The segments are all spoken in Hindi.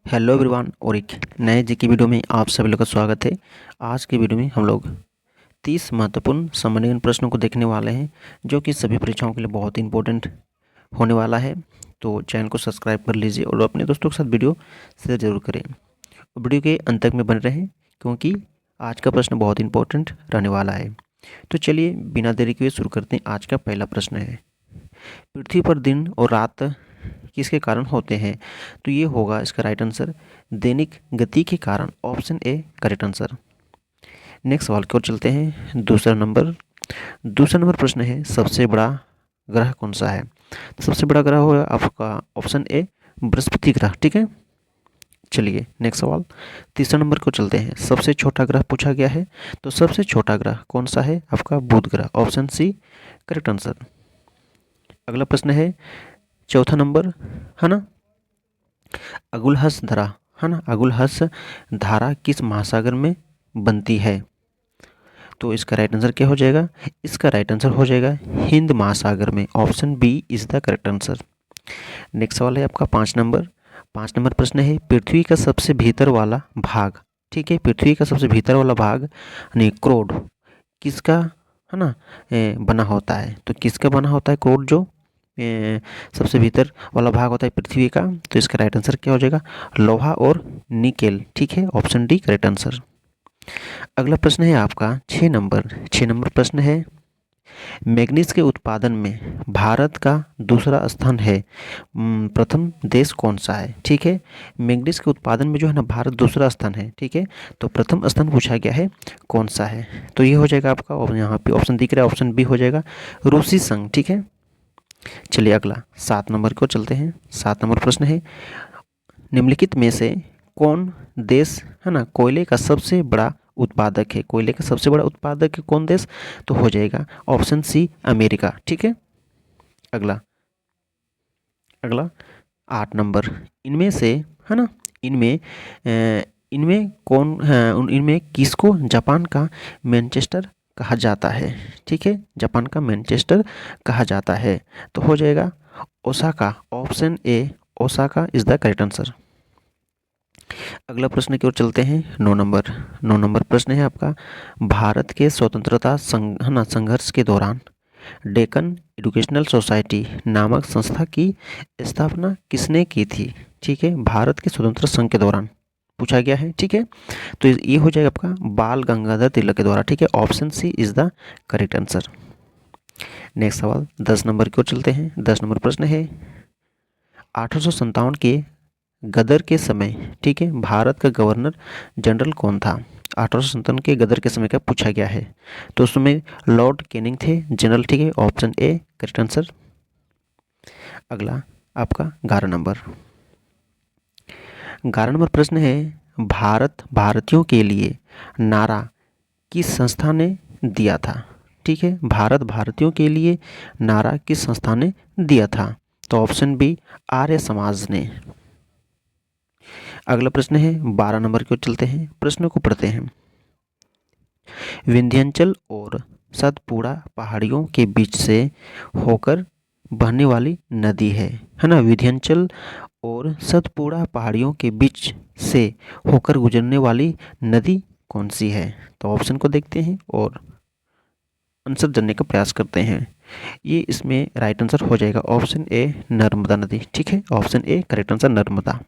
हेलो एवरीवन और एक नए जी की वीडियो में आप सभी लोग का स्वागत है। आज की वीडियो में हम लोग 30 महत्वपूर्ण समन्वयन प्रश्नों को देखने वाले हैं जो कि सभी परीक्षाओं के लिए बहुत ही इंपॉर्टेंट होने वाला है। तो चैनल को सब्सक्राइब कर लीजिए और अपने दोस्तों के साथ वीडियो शेयर जरूर करें। वीडियो के अंत तक में बने रहें क्योंकि आज का प्रश्न बहुत इंपॉर्टेंट रहने वाला है। तो चलिए बिना देरी के शुरू करते हैं। आज का पहला प्रश्न है, पृथ्वी पर दिन और रात किसके कारण होते हैं? तो ये होगा इसका राइट आंसर दैनिक गति के कारण, option A correct answer. Next सवाल की ओर चलते हैं। दूसरा नंबर प्रश्न है, सबसे बड़ा ग्रह कौन सा है? तो सबसे बड़ा ग्रह होगा आपका ऑप्शन ए बृहस्पति ग्रह। ठीक है, चलिए नेक्स्ट सवाल तीसरा नंबर को चलते हैं। सबसे छोटा ग्रह पूछा गया है, तो सबसे छोटा ग्रह कौन सा है? आपका बुध ग्रह, ऑप्शन सी करेक्ट आंसर। अगला प्रश्न है चौथा नंबर, है ना, अगुलहस धारा, है ना, अगुलहस धारा किस महासागर में बनती है? तो इसका राइट आंसर क्या हो जाएगा? इसका राइट आंसर हो जाएगा हिंद महासागर में, option B is the correct answer. Next सवाल है आपका 5 नंबर प्रश्न है, पृथ्वी का सबसे भीतर वाला भाग, ठीक है, पृथ्वी का सबसे भीतर वाला भाग यानी क्रोड किसका, है ना, बना होता है? तो किसका बना होता है क्रोड? जो सबसे भीतर वाला भाग होता है पृथ्वी का। तो इसका राइट आंसर क्या हो जाएगा? लोहा और निकेल। ठीक है, ऑप्शन डी करेक्ट आंसर। अगला प्रश्न है आपका 6 नंबर प्रश्न है, मैग्नीज के उत्पादन में भारत का दूसरा स्थान है, प्रथम देश कौन सा है? ठीक है, मैग्नीज के उत्पादन में जो है ना भारत दूसरा स्थान है। ठीक है, तो प्रथम स्थान पूछा गया है कौन सा है? तो ये हो जाएगा आपका, और यहाँ पे ऑप्शन दिख रहा है, ऑप्शन बी हो जाएगा रूसी संघ। ठीक है, चलिए अगला 7 नंबर को चलते हैं। 7 नंबर प्रश्न है, निम्नलिखित में से कौन देश, है ना, कोयले का सबसे बड़ा उत्पादक है? कोयले का सबसे बड़ा उत्पादक है कौन देश? तो हो जाएगा ऑप्शन सी अमेरिका। ठीक है, अगला अगला 8 नंबर, इनमें से, है ना, इनमें इनमें कौन, इनमें किसको जापान का मैनचेस्टर कहा जाता है? ठीक है, जापान का मैनचेस्टर कहा जाता है। तो हो जाएगा Osaka, option A Osaka is the correct answer. अगला प्रश्न की ओर चलते हैं। 9 नंबर प्रश्न है आपका, भारत के स्वतंत्रता संघर्ष के दौरान डेक्कन एजुकेशनल सोसाइटी नामक संस्था की स्थापना किसने की थी? ठीक है, भारत के स्वतंत्र संघ के दौरान पूछा गया है। ठीक है, तो ये हो जाएगा आपका बाल गंगाधर तिलक के द्वारा। ठीक है, option C is the correct answer. Next सवाल 10 नंबर की ओर चलते हैं। 10 नंबर प्रश्न है, 1857 के गदर के समय, ठीक है, भारत का गवर्नर जनरल कौन था? 1857 के गदर के समय का पूछा गया है, तो उसमें लॉर्ड कैनिंग थे जनरल। ठीक है, ऑप्शन ए करेक्ट आंसर। अगला आपका 11 नंबर प्रश्न है, भारत भारतीयों के लिए नारा किस संस्था ने दिया था? ठीक है, भारत भारतीयों के लिए नारा किस संस्था ने दिया था? तो ऑप्शन बी आर्य समाज ने। अगला प्रश्न है 12 नंबर की ओर चलते हैं, प्रश्न को पढ़ते हैं। विंध्याचल और सतपुड़ा पहाड़ियों के बीच से होकर बहने वाली नदी है ना, विंध्याचल और सतपुड़ा पहाड़ियों के बीच से होकर गुजरने वाली नदी कौन सी है? तो ऑप्शन को देखते हैं और आंसर जानने का प्रयास करते हैं। ये इसमें राइट आंसर हो जाएगा ऑप्शन ए नर्मदा नदी। ठीक है, option A correct answer Narmada.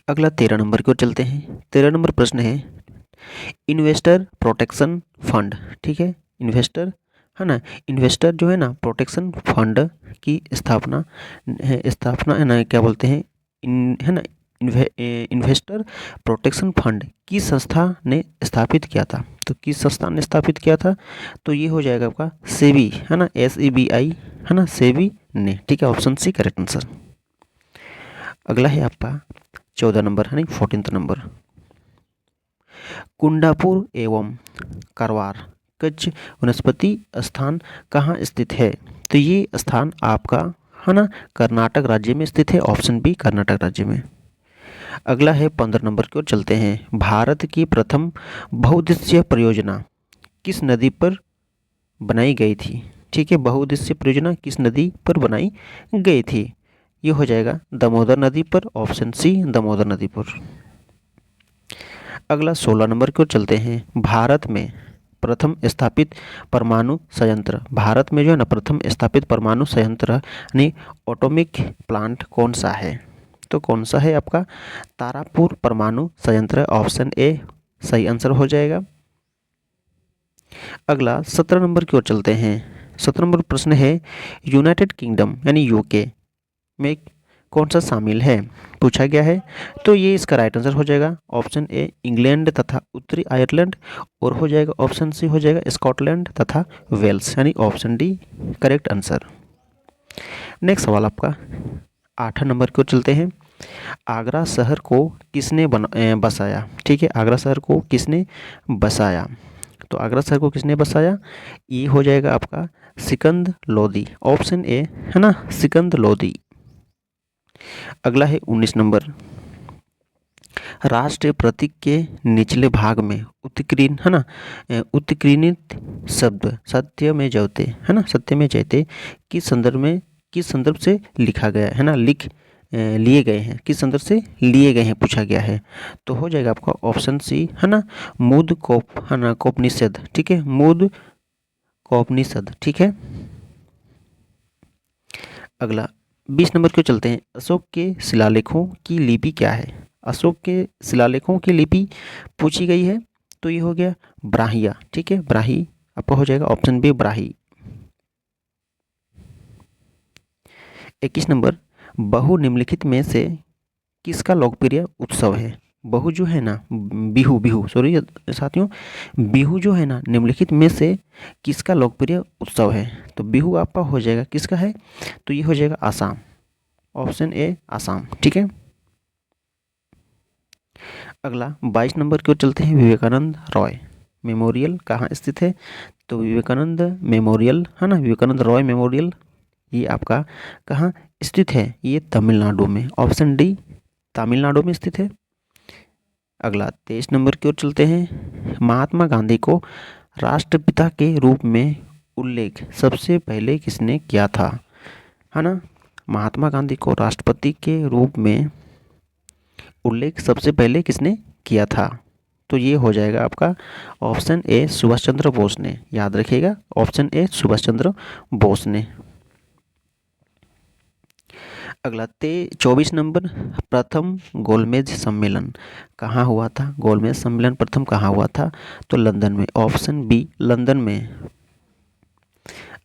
अगला 13 नंबर की ओर चलते हैं। 13 नंबर प्रश्न है, इन्वेस्टर प्रोटेक्शन फंड, ठीक है, इन्वेस्टर, है ना, इन्वेस्टर जो है ना प्रोटेक्शन फंड की स्थापना है ना, क्या बोलते हैं, है ना, इन्वेस्टर प्रोटेक्शन फंड किस संस्था ने स्थापित किया था? तो किस संस्था ने स्थापित किया था? तो ये हो जाएगा आपका सेबी, है ना, SEBI, है ना, सेबी ने। ठीक है, ऑप्शन सी करेक्ट आंसर। अगला है आपका 14 नंबर, है ना, 14th नंबर, कुंडापुर एवं करवार कच्छ वनस्पति स्थान कहाँ स्थित है? तो ये स्थान आपका, है ना, कर्नाटक राज्य में स्थित है, ऑप्शन बी कर्नाटक राज्य में। अगला है 15 नंबर की ओर चलते हैं। भारत की प्रथम बहुउद्देशीय परियोजना किस नदी पर बनाई गई थी? ठीक है, बहुउद्देशीय परियोजना किस नदी पर बनाई गई थी? ये हो जाएगा दामोदर नदी पर, ऑप्शन सी दामोदर नदी पर। अगला 16 नंबर की ओर चलते हैं। भारत में प्रथम स्थापित परमाणु संयंत्र, भारत में जो है ना प्रथम स्थापित परमाणु संयंत्र यानी एटॉमिक प्लांट कौन सा है? तो कौन सा है आपका? तारापुर परमाणु संयंत्र, ऑप्शन ए सही आंसर हो जाएगा। अगला 17 नंबर की ओर चलते हैं। 17 नंबर प्रश्न है, यूनाइटेड किंगडम यानी यूके में कौन सा शामिल है? पूछा गया है। तो ये इसका राइट आंसर हो जाएगा ऑप्शन ए इंग्लैंड तथा उत्तरी आयरलैंड, और हो जाएगा ऑप्शन सी हो जाएगा स्कॉटलैंड तथा वेल्स, यानी option D correct answer. Next सवाल आपका 8 नंबर की ओर चलते हैं। आगरा शहर को किसने बसाया? ठीक है, आगरा शहर को किसने बसाया? तो आगरा शहर को किसने बसाया? ये हो जाएगा आपका सिकंद लोदी, ऑप्शन ए है ना, सिकंद लोदी। अगला है 19 नंबर। राष्ट्रीय प्रतीक के निचले भाग में उत्कीर्ण है ना, उत्कीर्णित शब्द सत्य में जयते है ना, सत्य में जयते किस संदर्भ से लिखा गया है ना, लिए गए हैं, किस संदर्भ से लिए गए हैं पूछा गया है। तो हो जाएगा आपका ऑप्शन सी है ना, मूद कोप है ना, कोपनिषद। ठीक है, मूद कोपनिषद। ठीक है। अगला 20 नंबर को चलते हैं। अशोक के शिलालेखों की लिपि क्या है? अशोक के शिलालेखों की लिपि पूछी गई है, तो ये हो गया ब्राहिया। ठीक है, ब्राही आपका हो जाएगा ऑप्शन बी ब्राही। 21 नंबर, बहु निम्नलिखित में से किसका लोकप्रिय उत्सव है? बहु जो है ना, बिहू सॉरी साथियों, बिहू जो है ना निम्नलिखित में से किसका लोकप्रिय उत्सव है? तो बिहू आपका हो जाएगा किसका है? तो ये हो जाएगा आसाम, ऑप्शन ए आसाम। ठीक है। अगला 22 नंबर की ओर चलते हैं। विवेकानंद रॉय मेमोरियल कहाँ स्थित है? तो विवेकानंद मेमोरियल है ना, विवेकानंद रॉय मेमोरियल ये आपका कहाँ स्थित है? ये तमिलनाडु में, ऑप्शन डी तमिलनाडु में स्थित है। अगला 23 नंबर की ओर चलते हैं। महात्मा गांधी को राष्ट्रपिता के रूप में उल्लेख सबसे पहले किसने किया था? है ना, महात्मा गांधी को राष्ट्रपति के रूप में उल्लेख सबसे पहले किसने किया था? तो ये हो जाएगा आपका ऑप्शन ए सुभाष चंद्र बोस ने। याद रखिएगा, ऑप्शन ए सुभाष चंद्र बोस ने। अगला 24 नंबर, प्रथम गोलमेज सम्मेलन कहाँ हुआ था? गोलमेज सम्मेलन प्रथम कहाँ हुआ था? तो लंदन में, ऑप्शन बी लंदन में।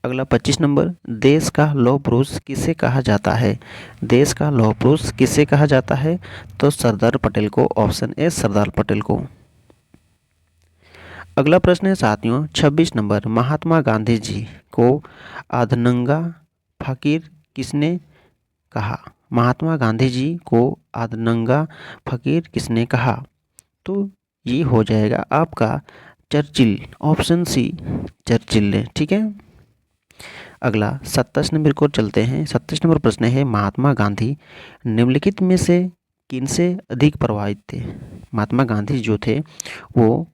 अगला 25 नंबर, देश का लौह पुरुष किसे कहा जाता है? देश का लौह पुरुष किसे कहा जाता है? तो सरदार पटेल को, ऑप्शन ए सरदार पटेल को। अगला प्रश्न है साथियों 26 नंबर, महात्मा गांधी जी को आधनंगा फकीर किसने कहा? महात्मा गांधी जी को आधनंगा फकीर किसने कहा? तो ये हो जाएगा आपका चर्चिल, ऑप्शन सी चर्चिल ने। ठीक है। अगला 27 नंबर को चलते हैं। 27 नंबर प्रश्न है, महात्मा गांधी निम्नलिखित में से किनसे अधिक प्रभावित थे? महात्मा गांधी जो थे वो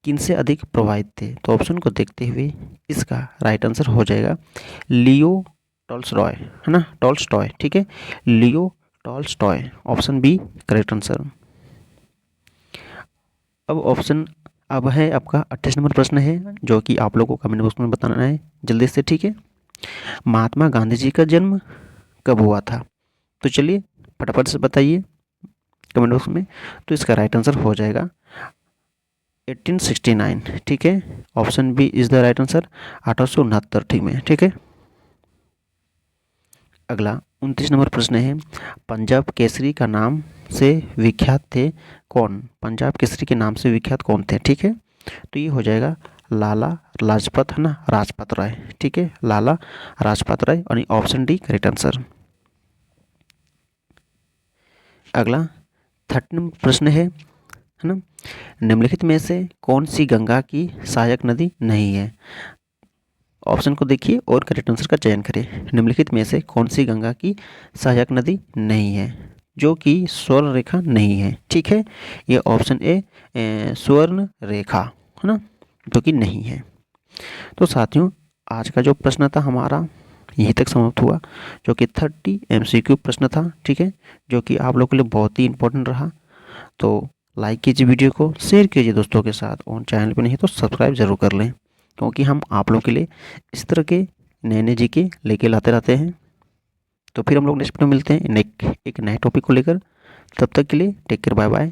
किनसे अधिक प्रभावित थे? तो ऑप्शन को देखते हुए इसका राइट आंसर हो जाएगा लियो टॉल्स्टॉय है ना, टॉल्स्टॉय। ठीक है, Leo Tolstoy, option B correct answer. अब है आपका 28 नंबर प्रश्न है, जो कि आप लोगों को कमेंट बॉक्स में बताना है जल्दी से। ठीक है, महात्मा गांधी जी का जन्म कब हुआ था? तो चलिए फटाफट से बताइए कमेंट बॉक्स में। तो इसका राइट आंसर हो जाएगा 1869। ठीक है, option B is the right answer, 1869 ठीक में। ठीक है। अगला 29 नंबर प्रश्न है, पंजाब केसरी का नाम से विख्यात थे कौन? पंजाब केसरी के नाम से विख्यात कौन थे? ठीक है, तो ये हो जाएगा लाला लाजपत है ना, राजपत राय। ठीक है, लाला राजपत राय, और ऑप्शन डी करेक्ट आंसर। अगला 30 नंबर प्रश्न है ना, निम्नलिखित में से कौन सी गंगा की सहायक नदी नहीं है? ऑप्शन को देखिए और करेक्ट आंसर का चयन करें। निम्नलिखित में से कौन सी गंगा की सहायक नदी नहीं है, जो कि स्वर्ण रेखा नहीं है? ठीक है, ये ऑप्शन ए स्वर्ण रेखा है ना, जो कि नहीं है। तो साथियों आज का जो प्रश्न था हमारा यहीं तक समाप्त हुआ, जो कि 30 MCQ प्रश्न था, ठीक है, जो कि आप लोगों के लिए बहुत ही इंपॉर्टेंट रहा। तो लाइक कीजिए वीडियो को, शेयर कीजिए दोस्तों के साथ, और चैनल पर नहीं तो सब्सक्राइब जरूर कर लें, क्योंकि हम आप लोग के लिए इस तरह के नए नए जीके लेके लाते रहते हैं। तो फिर हम लोग नेक्स्ट में मिलते हैं एक नए टॉपिक को लेकर। तब तक के लिए टेक केयर, बाय बाय,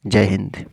जय हिंद।